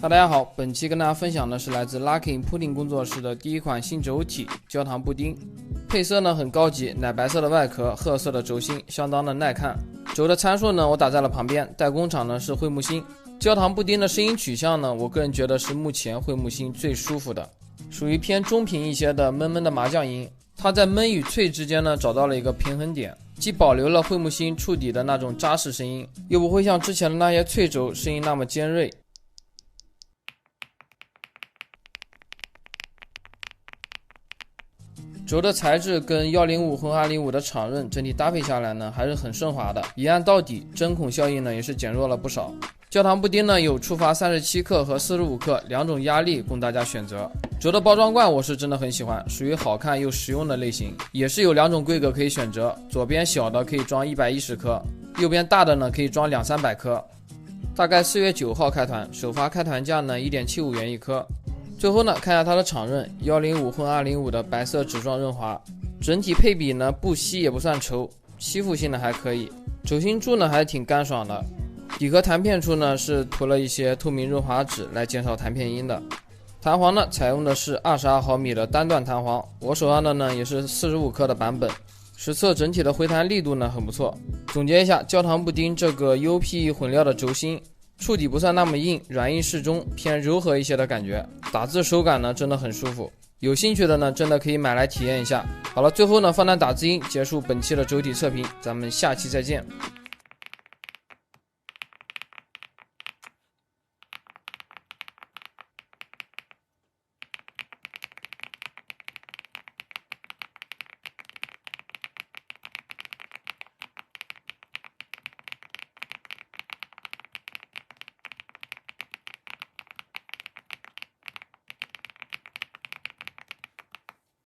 大家好，本期跟大家分享的是来自 Luckin Pudding 工作室的第一款新轴体焦糖布丁，配色呢很高级，奶白色的外壳，褐色的轴心，相当的耐看。轴的参数呢我打在了旁边，代工厂呢是惠木星。焦糖布丁的声音取向呢，我个人觉得是目前惠木星最舒服的，属于偏中频一些的闷闷的麻将音。它在闷与脆之间呢找到了一个平衡点，既保留了惠木星触底的那种扎实声音，又不会像之前的那些脆轴声音那么尖锐。轴的材质跟105混205的厂刃整体搭配下来呢还是很顺滑的，一按到底，针孔效应呢也是减弱了不少。焦糖布丁呢有触发37克和45克两种压力供大家选择。轴的包装罐我是真的很喜欢，属于好看又实用的类型，也是有两种规格可以选择，左边小的可以装110克，右边大的呢可以装200-300克。大概4月9号开团，首发开团价呢 1.75 元一颗。最后呢看一下它的厂刃105混205的白色纸状润滑，整体配比呢不稀也不算稠，吸附性呢还可以，轴心处呢还是挺干爽的。底壳弹片处呢是涂了一些透明润滑纸来减少弹片音的。弹簧呢采用的是22毫米的单段弹簧，我手上的呢也是45克的版本，实测整体的回弹力度呢很不错。总结一下，焦糖布丁这个 UPE 混料的轴心触底不算那么硬，软硬适中，偏柔和一些的感觉，打字手感呢真的很舒服。有兴趣的呢真的可以买来体验一下。好了，最后呢放段打字音结束本期的轴体测评，咱们下期再见。